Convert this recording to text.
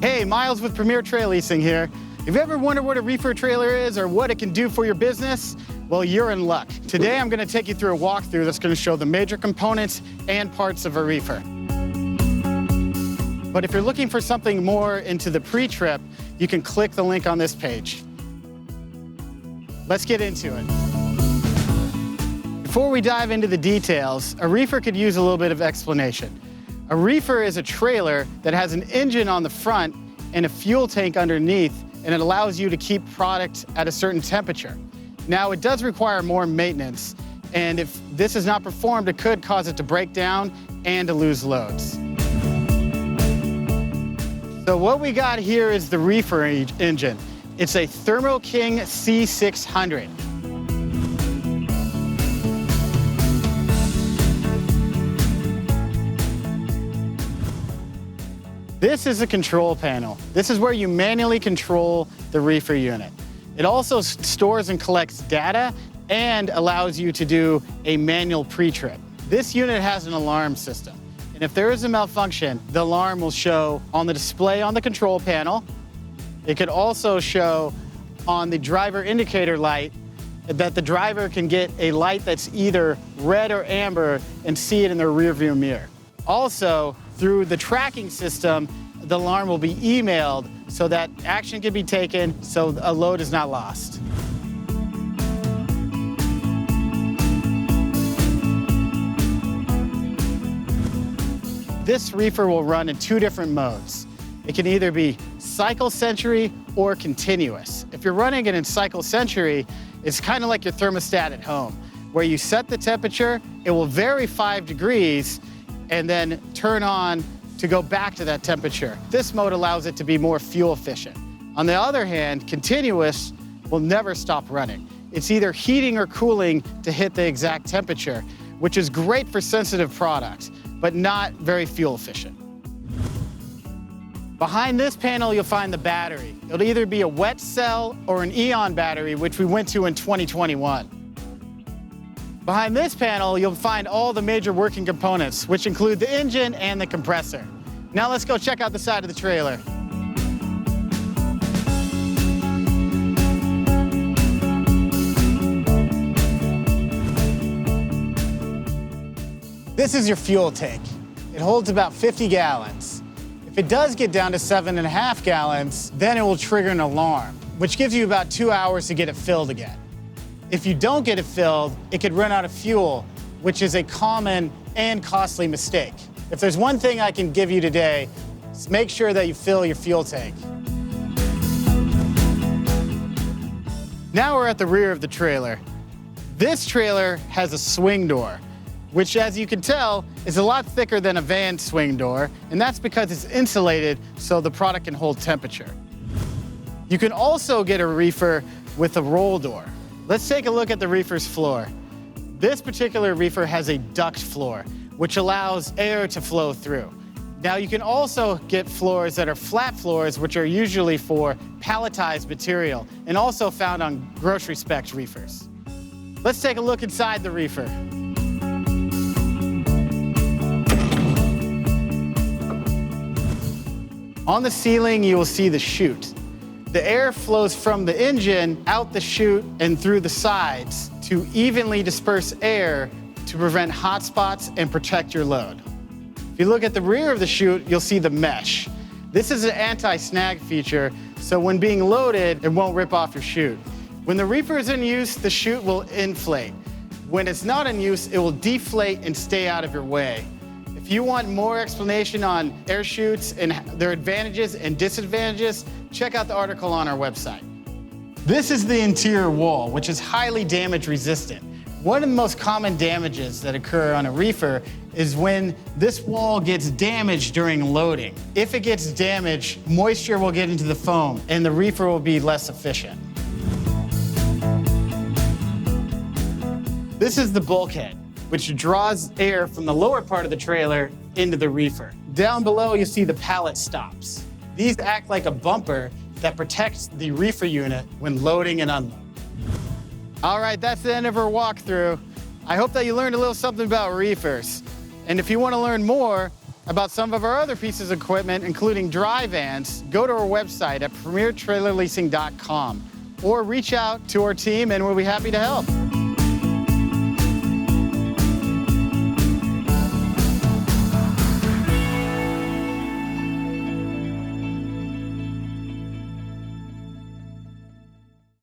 Hey, Miles with Premier Trail Leasing here. Have you ever wondered what a reefer trailer is or what it can do for your business? Well, you're in luck. Today, I'm gonna take you through a walkthrough that's gonna show the major components and parts of a reefer. But if you're looking for something more into the pre-trip, you can click the link on this page. Let's get into it. Before we dive into the details, a reefer could use a little bit of explanation. A reefer is a trailer that has an engine on the front and a fuel tank underneath, and it allows you to keep product at a certain temperature. Now, it does require more maintenance, and if this is not performed, it could cause it to break down and to lose loads. So what we got here is the reefer engine. It's a Thermo King C600. This is a control panel. This is where you manually control the reefer unit. It also stores and collects data and allows you to do a manual pre-trip. This unit has an alarm system, and if there is a malfunction, the alarm will show on the display on the control panel. It could also show on the driver indicator light that the driver can get a light that's either red or amber and see it in their rearview mirror. Also, through the tracking system, the alarm will be emailed so that action can be taken so a load is not lost. This reefer will run in two different modes. It can either be cycle century or continuous. If you're running it in cycle century, it's kind of like your thermostat at home, where you set the temperature, it will vary 5 degrees, and then turn on to go back to that temperature. This mode allows it to be more fuel efficient. On the other hand, continuous will never stop running. It's either heating or cooling to hit the exact temperature, which is great for sensitive products, but not very fuel efficient. Behind this panel, you'll find the battery. It'll either be a wet cell or an Eon battery, which we went to in 2021. Behind this panel, you'll find all the major working components, which include the engine and the compressor. Now let's go check out the side of the trailer. This is your fuel tank. It holds about 50 gallons. If it does get down to 7.5 gallons, then it will trigger an alarm, which gives you about 2 hours to get it filled again. If you don't get it filled, it could run out of fuel, which is a common and costly mistake. If there's one thing I can give you today, it's make sure that you fill your fuel tank. Now we're at the rear of the trailer. This trailer has a swing door, which, as you can tell, is a lot thicker than a van swing door, and that's because it's insulated so the product can hold temperature. You can also get a reefer with a roll door. Let's take a look at the reefer's floor. This particular reefer has a duct floor, which allows air to flow through. Now, you can also get floors that are flat floors, which are usually for palletized material and also found on grocery spec reefers. Let's take a look inside the reefer. On the ceiling, you will see the chute. The air flows from the engine out the chute and through the sides to evenly disperse air to prevent hot spots and protect your load. If you look at the rear of the chute, you'll see the mesh. This is an anti-snag feature, so when being loaded, it won't rip off your chute. When the reefer is in use, the chute will inflate. When it's not in use, it will deflate and stay out of your way. If you want more explanation on air chutes and their advantages and disadvantages, check out the article on our website. This is the interior wall, which is highly damage resistant. One of the most common damages that occur on a reefer is when this wall gets damaged during loading. If it gets damaged, moisture will get into the foam and the reefer will be less efficient. This is the bulkhead, which draws air from the lower part of the trailer into the reefer. Down below, you see the pallet stops. These act like a bumper that protects the reefer unit when loading and unloading. All right, that's the end of our walkthrough. I hope that you learned a little something about reefers. And if you want to learn more, about some of our other pieces of equipment, including dry vans, go to our website at premiertrailerleasing.com or reach out to our team and we'll be happy to help.